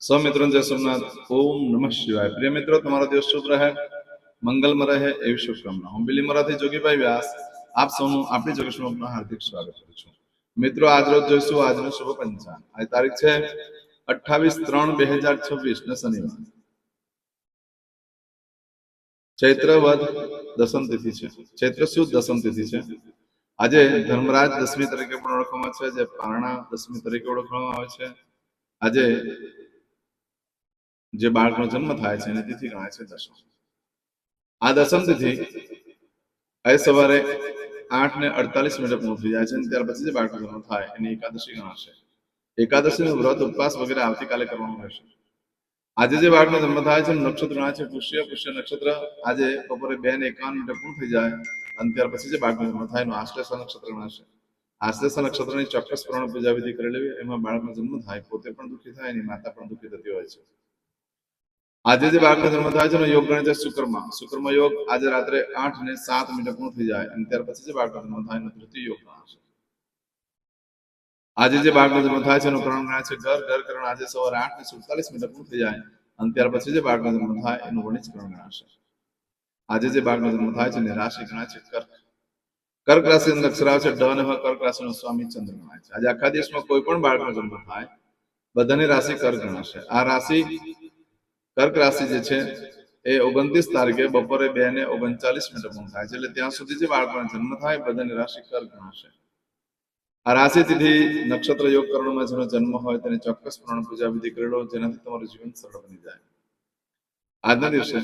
સૌ મિત્રોને જય સોમનાથ. ઓમ નમઃ શિવાય. પ્રિય મિત્રો, તમારો દિવસ શુભ રહે, મંગલમાં રહે એવી શુભકામના. હું બિલીમોરાથી જોગીભાઈ વ્યાસ આપ સૌનું આપણી જોગેશમાં હાર્દિક સ્વાગત કરું છું. મિત્રો, આજ રોજ જોઈશું આજનું શુભ પંચાંગ. આ તારીખ છે 28/3/2026 ને શનિવાર. ચૈત્ર વદ દસમ તિથિ છે. ચૈત્ર સુદ દસમ તિથિ છે. આજે ધર્મરાજ દસમી તરીકે પણ ઓળખવામાં છે, જે પારણા દસમી તરીકે ઓળખવામાં આવે છે. આજે જે બાળકનો જન્મ થાય છે એની તિથિ ગણાય છે દસમ. આ દસમ તિથિ આજે સવારે 8:48 પૂર્ણ થઈ જાય છે, અને ત્યાર પછી જે બાળકનો જન્મ થાય એની એકાદશી ગણાશે. એકાદશીનું વ્રત ઉપવાસ વગેરે આવતીકાલે કરવાનું રહેશે. આજે જે બાળકનો જન્મ થાય છે નક્ષત્ર ગણાય છે પુષ્ય. પુષ્ય નક્ષત્ર આજે બપોરે 2:51 પૂર્ણ થઈ જાય, અને ત્યાર પછી જે બાળકનો જન્મ થાય એનું આશ્લેષ નક્ષત્ર ગણાશે. આશ્લેષ નક્ષત્રની ચોક્કસ પ્રમાણે પૂજા વિધિ કરી લેવી. એમાં બાળકનો જન્મ થાય, પોતે પણ દુઃખી થાય, એની માતા પણ દુઃખી થતી હોય છે. આજે જે બાળકનો જન્મ થાય છે એનો યોગ ગણે છે શુક્રમાં. શુક્રમાં યોગ આજે રાત્રે 8:07 પૂર્ણ થઈ જાય, અને ત્યાર પછી જે બાળકનો જન્મ થાય એનો તૃતીય યોગ ગણાશે. આજે જે બાળકનો જન્મ થાય છે એનું કરણ ગણાય છે ઘર. ઘર કરણ આજે સવારે 8:47 પૂર્ણ થઈ જાય, અને ત્યાર પછી જે બાળકનો જન્મ થાય એનું વણિજ કરણ ગણાશે. આજે જે બાળકનો જન્મ થાય છે એની રાશિ ગણાય છે કર્ક. કર્ક રાશિનો અક્ષર આવે છે ડ, અને કર્ક રાશિનો સ્વામી ચંદ્ર ગણાય છે. આજે આખા દેશમાં કોઈ પણ બાળકનો જન્મ થાય બધાની રાશિ કર્ક ગણાશે. આ રાશિ કર્ક રાશિ જે છે એ 29 તારીખે બપોરે 2:39 પૂર્ણ થાય છે. એટલે ત્યાં સુધી જે બાળકનો જન્મ થાય બધાની રાશિ કર્ક ગણાશે. આ રાશિ તિથિ નક્ષત્ર યોગ કરણમાં જેનો જન્મ હોય તેની ચોક્કસ પ્રમાણે પૂજા વિધિ કરી લો, જેનાથી તમારું જીવન સરળ બની જાય. આજના દિવસે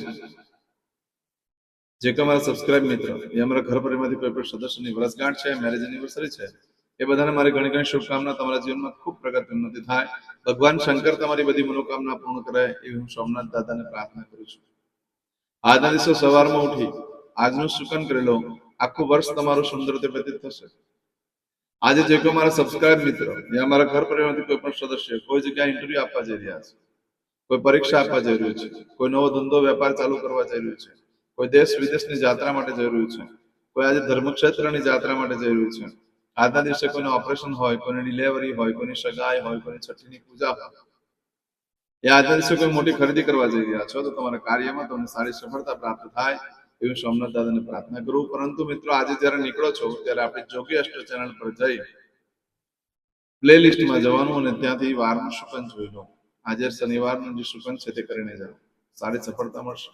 જે કે અમારા સબસ્ક્રાઇબ મિત્રો, એ અમારા ઘર પરિવારમાંથી કોઈ પણ સદસ્યની વર્ષગાંઠ છે, મેરેજ એનિવર્સરી છે, એ બધાને મારી ઘણી ઘણી શુભકામના. તમારા જીવનમાં ખૂબ પ્રગતિ ઉન્નતિ થાય. ભગવાન શંકર તમારી બધી મનોકામના પૂર્ણ કરે એવી હું સોમનાથ દાદાને પ્રાર્થના કરું છું. આજના દિવસે સવારમાં ઉઠી આજનું સુકન કરી લો, આખું વર્ષ તમારું સુંદર રીતે વ્યતીત થશે. આજે જે કોઈ મારા સબસ્ક્રાઇબ મિત્રો, જે અમારા ઘર પરિવારમાંથી કોઈ પણ સદસ્ય કોઈ જગ્યાએ ઇન્ટરવ્યુ આપવા જઈ રહ્યા છે, કોઈ પરીક્ષા આપવા જઈ રહ્યું છે, કોઈ નવો ધંધો વેપાર ચાલુ કરવા જઈ રહ્યું છે, કોઈ દેશ વિદેશની યાત્રા માટે જઈ રહ્યું છે, કોઈ આજે ધર્મક્ષેત્રની યાત્રા માટે જઈ રહ્યું છે, આજના દિવસે કોઈનું ઓપરેશન હોય, કોઈની ડિલિવરી હોય, કોઈની સગાઈ હોય, કોઈની છઠ્ઠીની પૂજા હોય, એ આજના દિવસે કોઈ મોટી ખરીદી કરવા જઈ રહ્યા છો તો તમારા કાર્યમાં તમને સારી સફળતા પ્રાપ્ત થાય એવી સોમનાથ દાદાને પ્રાર્થના કરું. પરંતુ મિત્રો, આજે જયારે નીકળો છો ત્યારે આપણે જોગી અષ્ટ ચેનલ પર જઈ પ્લે લિસ્ટમાં જવાનું અને ત્યાંથી વારનું શુકન જોઈ લો. આજે શનિવારનું જે શુકન છે તે કરીને જાઓ, સારી સફળતા મળશે.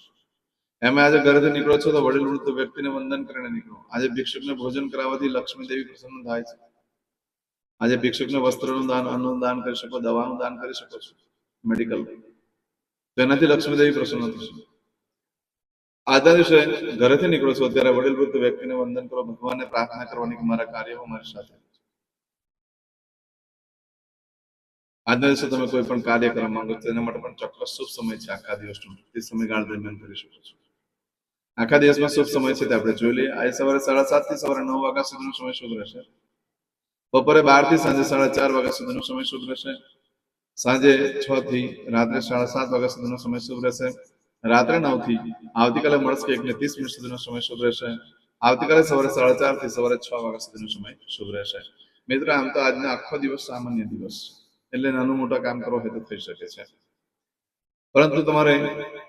એમાં આજે ઘરેથી નીકળો છો તો વડીલ વૃદ્ધ વ્યક્તિને વંદન કરીને નીકળો. આજે ભિક્ષુકને ભોજન કરાવવાથી લક્ષ્મી દેવી પ્રસન્ન થાય છે. આજે ભિક્ષુકને વસ્ત્રનું દાન, અન્નનું દાન કરી શકો, દવાનું દાન કરી શકો છો, મેડિકલ, તેનાથી લક્ષ્મી દેવી પ્રસન્ન થશે. આજના દિવસે ઘરેથી નીકળો છો ત્યારે વડીલ વૃદ્ધ વ્યક્તિને વંદન કરો, ભગવાનને પ્રાર્થના કરવાની કે મારા કાર્યો મારી સાથે. આજના દિવસે તમે કોઈ પણ કાર્ય કરવા માંગો છો તેના માટે પણ ચોક્કસ શુભ સમય છે આખા દિવસનો. તે સમયગાળા દરમિયાન કરી શકો છો. આખા દિવસમાં શુભ સમય છે તે આપણે જોઈ લઈએ. આજે સવારે 7:30 થી સવારે 9 વાગ્યા સુધીનો સમય શુભ રહેશે. બપોરે 12 થી સાંજે 4:30 વાગ્યા સુધીનો સમય શુભ રહેશે. સાંજે 6 થી રાત્રે 7:30 વાગ્યા સુધીનો સમય શુભ રહેશે. રાત્રે 9 થી આવતીકાલે મળશે 1:30 સુધીનો સમય શુભ રહેશે. આવતીકાલે સવારે 4:30 થી સવારે 6 વાગ્યા સુધીનો સમય શુભ રહેશે. મિત્રો, આમ તો આજનો આખો દિવસ સામાન્ય દિવસ છે, એટલે નાનું મોટા કામ કરવા હોય તો થઈ શકે છે. પરંતુ તમારે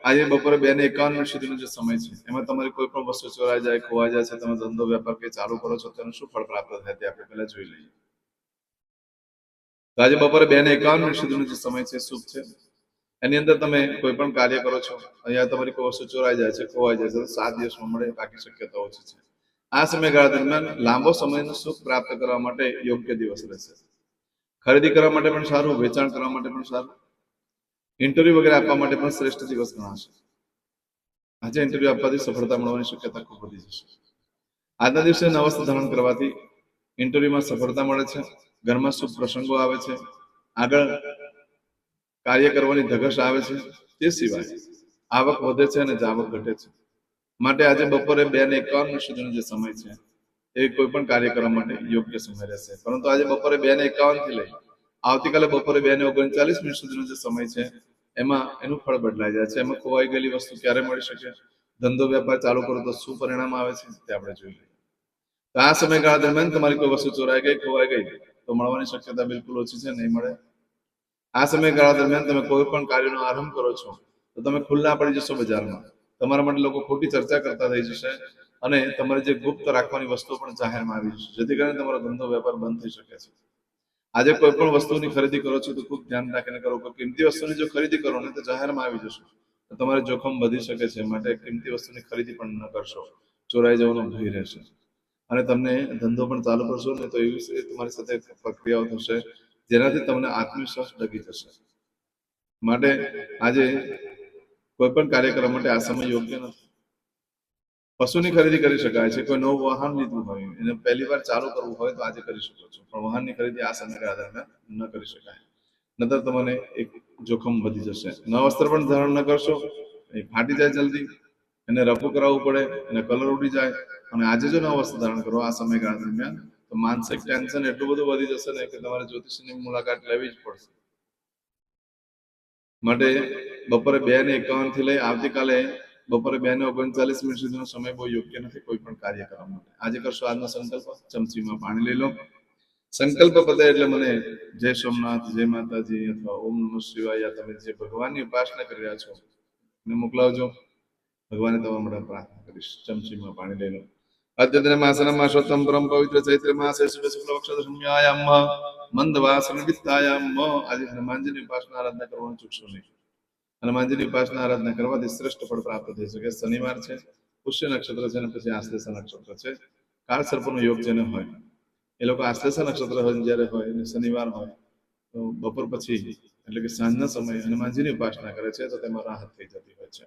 આજે બપોરે 2:51 સુધીનો જે સમય છે એમાં તમારી કોઈ પણ વસ્તુ ચોરાઈ જાય, ખોવાઈ જાય છે, તમે ધંધો વેપાર કે ચાલુ કરો છો, તેનું શું ફળ પ્રાપ્ત થાય તે આપણે પહેલા જોઈ લઈએ. તો આજે બપોરે 2:51 સુધીનો જે સમય છે શુભ છે. એની અંદર તમે કોઈ પણ કાર્ય કરો છો, અહીંયા તમારી કોઈ વસ્તુ ચોરાઈ જાય છે, ખોવાઈ જાય છે, તો 7 દિવસમાં મળે, બાકી શક્યતા ઓછી છે. આ સમયગાળા દરમિયાન લાંબો સમયનું સુખ પ્રાપ્ત કરવા માટે યોગ્ય દિવસ રહેશે. ખરીદી કરવા માટે પણ સારું, વેચાણ કરવા માટે પણ સારું, ઇન્ટરવ્યુ વગેરે આપવા માટે પણ શ્રેષ્ઠ દિવસ ગણાશે. આજે ઇન્ટરવ્યુ આપવાથી સફળતા મળવાની શક્યતા ખૂબ વધી જશે. આજના દિવસે નવ વસ્ત્ર ધારણ કરવાથી ઇન્ટરવ્યુમાં સફળતા મળે છે, ઘરમાં શુભ પ્રસંગો આવે છે, આગળ કાર્ય કરવાની ધગશ આવે છે. તે સિવાય આવક વધે છે અને જાવક ઘટે છે. માટે આજે બપોરે 2:51 સુધીનો જે સમય છે એ કોઈ પણ કાર્ય કરવા માટે યોગ્ય સમય રહેશે. પરંતુ આજે બપોરે 2:51 થી લઈ આવતીકાલે બપોરે 2:39 સુધીનો જે સમય છે એમાં એનું ફળ બદલાઈ જાય છે. એમાં ખોવાઈ ગયેલી વસ્તુ ક્યારે મળી શકે, ધંધો વેપાર ચાલુ કરો તો શું પરિણામ આવે છે તે આપણે જોઈ લઈએ. તો આ સમયગાળા દરમિયાન તમારી કોઈ વસ્તુ ચોરાઈ ગઈ, ખોવાઈ ગઈ તો મળવાની શક્યતા બિલકુલ ઓછી છે, નહીં મળે. આ સમયગાળા દરમિયાન તમે કોઈ પણ કાર્યનો આરંભ કરો છો તો તમે ખુલ્લા પડી જશો બજારમાં. તમારા માટે લોકો ખોટી ચર્ચા કરતા થઈ જશે અને તમારી જે ગુપ્ત રાખવાની વસ્તુ પણ જાહેરમાં આવી જશે, જેથી કરીને તમારો ધંધો વેપાર બંધ થઈ શકે છે. આજે કોઈ પણ વસ્તુની ખરીદી કરો છો તો ખૂબ ધ્યાન રાખીને કરો. કિંમતી વસ્તુની જો ખરીદી કરો ને તો જાહેરમાં આવી જશો તો તમારે જોખમ વધી શકે છે. માટે કિંમતી વસ્તુની ખરીદી પણ ન કરશો, ચોરાઈ જવાનો ભય રહેશે. અને તમને ધંધો પણ ચાલુ કરશો ને તો એવી તમારી સાથે પ્રક્રિયાઓ થશે જેનાથી તમને આત્મવિશ્વાસ ડગી જશે. માટે આજે કોઈ પણ કાર્ય કરવા માટે આ સમય યોગ્ય નથી. પશુની ખરીદી કરી શકાય છે. કોઈ નવું વાહન લીધું હોય એને પહેલી વાર ચાલુ કરવું હોય તો આજે કરી શકો છો, પણ વાહનની ખરીદી આ સમયગાળા દરમિયાન ન કરી શકાય, નતર તમને એક જોખમ વધી જશે. નવા વસ્ત્ર પણ ધારણ ન કરશો, એ ફાટી જાય જલ્દી, એને રફુ કરાવવું પડે, એને કલર ઉડી જાય. અને આજે જો નવા વસ્ત્ર ધારણ કરો આ સમયગાળા દરમિયાન તો માનસિક ટેન્શન એટલું બધું વધી જશે ને કે તમારે જ્યોતિષની મુલાકાત લેવી જ પડશે. માટે બપોરે 2:51 થી લઈ આવતીકાલે બપોરે 2:39 સુધીનો સમય બહુ યોગ્ય નથી કોઈ પણ કાર્ય કરવા માટે. આજે કરશો આજનો સંકલ્પ, ચમચીમાં પાણી લઈ લો. સંકલ્પ પતે એટલે મને જય સોમનાથ, જય માતાજી અથવા ઓમ નમઃ શિવાય, તમે જે ભગવાનની ઉપાસના કરી રહ્યા છો એને મોકલાવજો. ભગવાને તમારા માટે પ્રાર્થના કરીશ. ચમચીમાં પાણી લઈ લો. અદ્યતન માસનમ માસોત્તમ પરમ પવિત્ર ચૈત્ર માસે શુભ શુક્લ પક્ષ દશમ્યાયામ મંદવાસન વિત્તાયામ. આજે હનુમાનજીની ઉપાસના આરાધના કરવાનું ચૂકશો નહીં. હનુમાનજીની ઉપાસના આરાધના કરવાથી શ્રેષ્ઠ ફળ પ્રાપ્ત થઈ શકે. શનિવાર છે, પુષ્ય નક્ષત્ર છે અને પછી આશ્લેષા નક્ષત્ર છે. કાળ સર્પનો યોગ જેને હોય એ લોકો આશ્લેષા નક્ષત્ર હોય જ્યારે હોય અને શનિવાર હોય તો બપોર પછી એટલે કે સાંજના સમયે હનુમાનજીની ઉપાસના કરે છે તો તેમાં રાહત થઈ જતી હોય છે.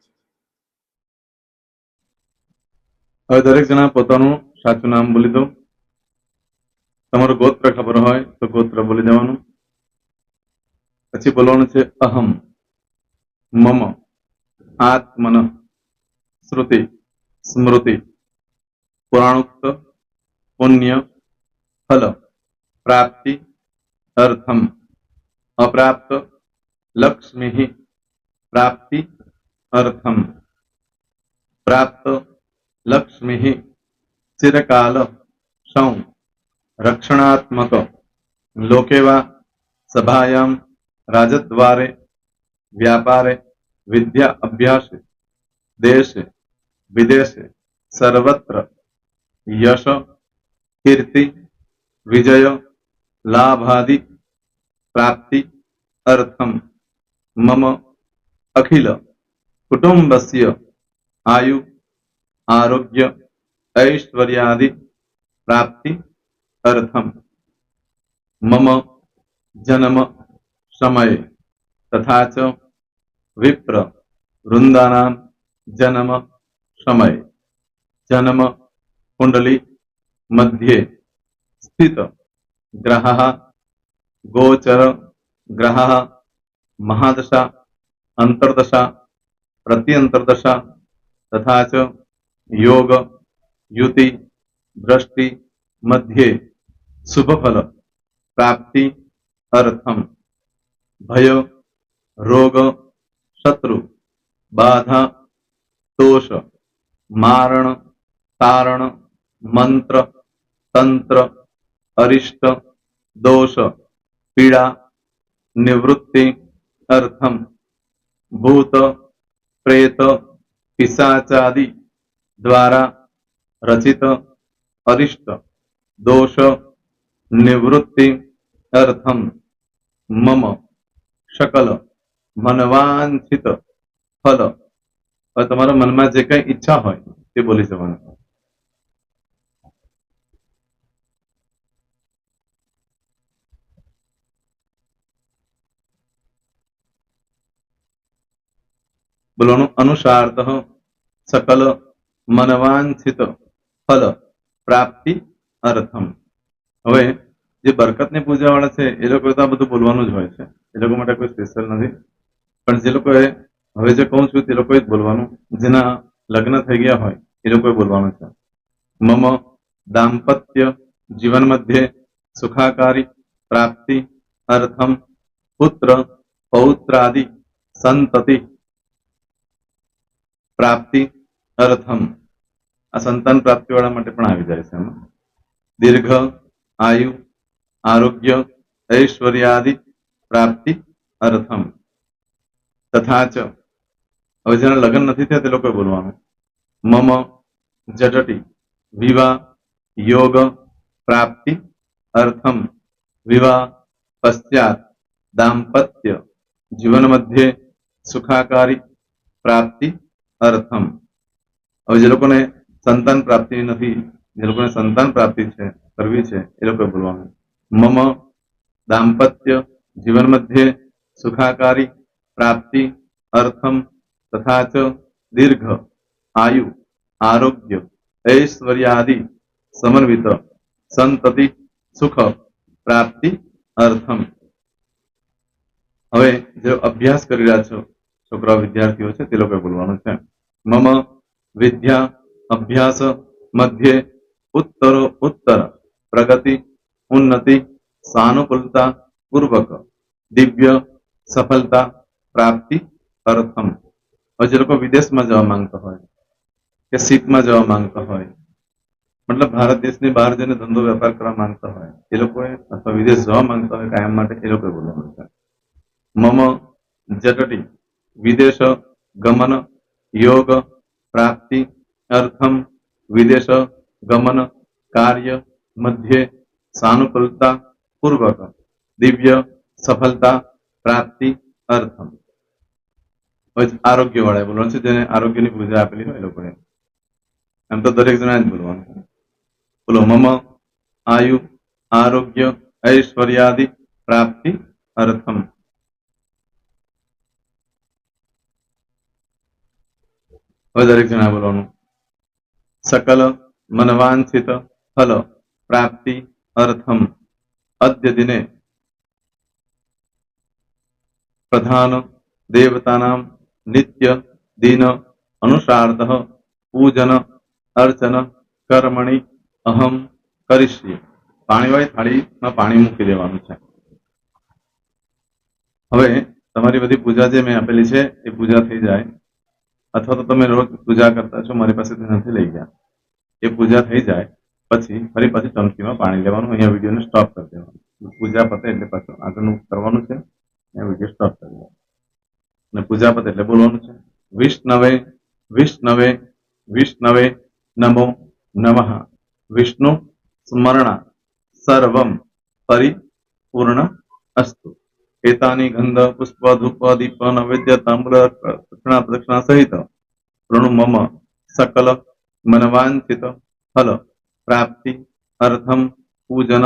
હવે દરેક જણા પોતાનું સાચું નામ બોલી દો. તમારું ગોત્ર ખબર હોય તો ગોત્ર બોલી દેવાનું. પછી બોલવાનું છે અહમ, મમ, આત્મન, શ્રુતિ, સ્મૃતિ, પુરાણોક્ત, પુણ્ય, ફલ, પ્રાપ્તિ, અર્થમ, અપ્રાપ્ત, લક્ષ્મી, પ્રાપ્તિ, અર્થમ, પ્રાપ્ત, લક્ષ્મી, ચિરકાલ, સૌ, રક્ષણાત્મક, લોકેવા, સભાયામ, રાજદ્વારે, વ્યાપારે, વિદ્યા અભ્યાસે, દેશે, વિદેશે, સર્વત્ર, યશ, કીર્તિ, વિજય, લાભાદિ, પ્રાપ્તિ, અર્થમ, મમ, અખિલ, કુટુંબસ્ય, આયુ, આરોગ્ય, ऐश्वर्यादि, प्राप्ति, अर्थम, मम, जन्म, समय, तथा च विप्र, वृंदानां, जन्म, समय, जन्म, कुंडली, मध्ये, स्थित, ग्रहः, गोचर, ग्रहः, महादशा, अंतर्दशा, प्रत्यंतर्दशा, तथा च योग, युति, दृष्टि, मध्ये, शुभ फल, प्राप्ति, अर्थम, भय, रोग, शत्रु, बाधा, दोष, मारण, तारण, मंत्र, तंत्र, अरिष्ट, दोष, पीड़ा, निवृत्ति, अर्थम, भूत, प्रेत, पिशाचादि द्वारा रचित अरिष्ट दोष निवृत्ति अर्थम मम सकल मनवांछित फल. હવે તમારા મનમાં જે કઈ ઈચ્છા હોય તે બોલી જવાનું. બોલવાનું અનુસારતઃ सकल मनवांछित फल प्राप्ति अर्थम. હવે જે બરકતની પૂજા વાળા છે એ લોકો તો આ બધું બોલવાનું જ હોય છે, એ લોકો માટે કોઈ સ્પેશિયલ નથી. પણ જે લોકોએ હવે જે કહું છું તે લોકોએ જ બોલવાનું. જેના લગ્ન થઈ ગયા હોય એ લોકોએ બોલવાનું છે. મમ દાંપત્ય જીવન મધ્યે સુખાકારી પ્રાપ્તિ અર્થમ પુત્ર પૌત્રાદિ સંતતિ પ્રાપ્તિ અર્થમ. આ સંતાન પ્રાપ્તિ વાળા માટે પણ આવી જાય છે એમાં. દીર્ઘ આયુ આરોગ્ય ઐશ્વર્યાદિ પ્રાપ્તિ અર્થમ તથા ચ હવે જેના લગ્ન નથી થયા તે લોકોએ બોલવાનું મમ જટટી વિવાહ યોગ પ્રાપ્તિ અર્થમ વિવાહ પશ્ચાત દાંપત્ય જીવન મધ્યે સુખાકારી પ્રાપ્તિ અર્થમ હવે જે લોકોને સંતાન પ્રાપ્તિ નથી જે લોકોને સંતાન પ્રાપ્તિ છે કરવી છે એ લોકોએ બોલવાનું મમ દાંપત્ય જીવન મધ્યે સુખાકારી પ્રાપ્તિ અર્થમ તથા ચ દીર્ઘ આયુ આરોગ્ય ઐશ્વર્યાદિ સમન્વિત સંતતિ સુખ પ્રાપ્તિ અર્થમ હવે જે અભ્યાસ કરી રહ્યા છો છોકરાઓ વિદ્યાર્થીઓ છે તે લોકોએ બોલવાનું છે મમ વિદ્યા અભ્યાસ મધ્યે ઉત્તરો ઉત્તર પ્રગતિ ઉન્નતિ સાનુકૂલતા પૂર્વક દિવ્ય સફળતા પ્રાપ્તિ અર્થમ હવે જે લોકો વિદેશમાં જવા માંગતા હોય કે શીપમાં જવા માંગતા હોય મતલબ ભારત દેશની બહાર જઈને ધંધો વેપાર કરવા માંગતા હોય એ લોકોએ અથવા વિદેશ જવા માંગતા હોય કાયમ માટે એ લોકોએ બોલવાનું છે મમ જટટી વિદેશ ગમન યોગ પ્રાપ્તિ અર્થમ વિદેશ ગમન કાર્ય મધ્યે સાનુકૂલતા પૂર્વક દિવ્ય સફળતા પ્રાપ્તિ અર્થમ આરોગ્ય વાળા બોલવાનું છે જેને આરોગ્યની પૂજા આપેલી હોય એ લોકોએ એમ તો દરેક જણા જ બોલવાનું છે બોલો મમ આયુ આરોગ્ય ઐશ્વર્યાદિ પ્રાપ્તિ અર્થમ હવે દરેક જણા બોલવાનું સકલ મનવાંછિત ફલ પ્રાપ્તિ અર્થમ અદ્ય દિને પ્રધાન દેવતાનામ નિત્ય દિન અનુસાર્ધ પૂજન અર્ચન કર્મણિ અહમ કરીશ્ય પાણીવાળી થાળીમાં પાણી મૂકી દેવાનું છે હવે તમારી બધી પૂજા જે મેં આપેલી છે એ પૂજા થઈ જાય અથવા તો તમે રોજ પૂજા કરતા છો મારી પાસેથી નથી લઈ ગયા એ પૂજા થઈ જાય પછી ફરી પાછી ચમચીમાં પાણી લેવાનું અહીંયા વિડીયોને સ્ટોપ કરી દેવાનું પૂજા પતે એટલે પાછું આગળનું કરવાનું છે અહીંયા વિડીયો સ્ટોપ કરી દેવાનું અને પૂજા પતે એટલે બોલવાનું છે વિષ્ણવે વિષ્ણવે વિષ્ણવે નમો નમઃ વિષ્ણુ સ્મરણા સર્વમ પરિપૂર્ણ અસ્તુ એતાની ગંધ પુષ્પ ધૂપ દીપ નૈવેદ્ય તાંબૂલ દક્ષિણા પ્રદક્ષિણા સહિત પ્રણુ મમ સકલ મનવાંછિત ફલ પ્રાપ્તિ અર્થમ પૂજન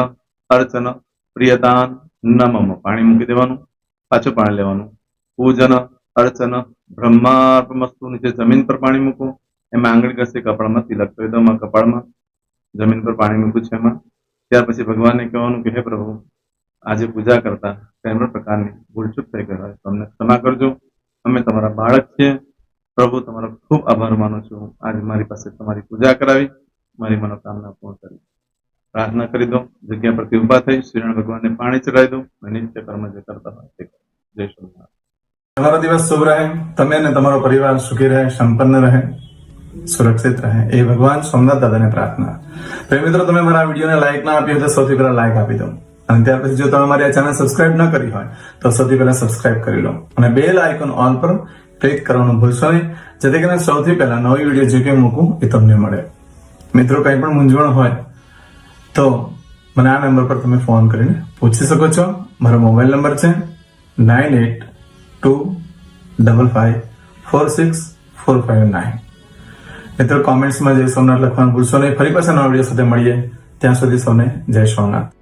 અર્ચન પ્રિયદાન નમમ પાણી મૂકી દેવાનું પાછું પાણી લેવાનું પૂજન અર્ચન બ્રહ્માર્પમસ્તુ નીચે જમીન પર પાણી મૂકવું એમાં આંગળી ઘસી કપાળમાં તિલક કરી દો કપાળમાં જમીન પર પાણી મૂક્યું છે એમાં ત્યાર પછી ભગવાનને કહેવાનું કે હે પ્રભુ આજે પૂજા કરતા કોઈ પણ પ્રકારની ભૂલચૂક થઈ ગઈ હોય તો અમને ક્ષમા કરજો અમે તમારા બાળક છીએ પ્રભુ તમારો ખૂબ આભાર માનું છું આજે મારી પાસે તમારી પૂજા કરાવી મારી મનોકામના પૂર્ણ કરી પ્રાર્થના કરી દો જગ્યા પરથી ઉભા થઈ શ્રીનારાયણ ભગવાનને પાણી ચડાવી દો અને નિત્ય કર્મ જે કરતા હોય તે કરો. જય શ્રી તમારો દિવસ શુભ રહે, તમે અને તમારો પરિવાર સુખી રહે, સંપન્ન રહે, સુરક્ષિત રહે એ ભગવાન સોમનાથ દાદાને પ્રાર્થના. તો મિત્રો તમે મારા વિડીયોને લાઈક ના આપી હોય તો સૌથી પહેલા લાઈક આપી દો અને ત્યાર પછી જો તમે મારી આ ચેનલ સબસ્ક્રાઇબ ન કરી હોય તો સૌથી પહેલા સબસ્ક્રાઇબ કરી લો અને બેલ આઇકોન ઓલ પર ક્લિક કરવાનું ભૂલશો નહીં જેથી કરીને સૌથી પહેલા નવી વિડીયો જે કંઈ મૂકું એ તમને મળે. મિત્રો કંઈ પણ મૂંઝવણ હોય તો મને આ નંબર પર તમે ફોન કરીને પૂછી શકો છો. મારો મોબાઈલ નંબર છે 9825546459. મિત્રો કોમેન્ટ્સમાં જય સોમનાથ લખવાનું ભૂલશો નહીં. ફરી પાછા નવા વિડીયો સાથે મળીએ. ત્યાં સુધી સૌને જય સોમનાથ.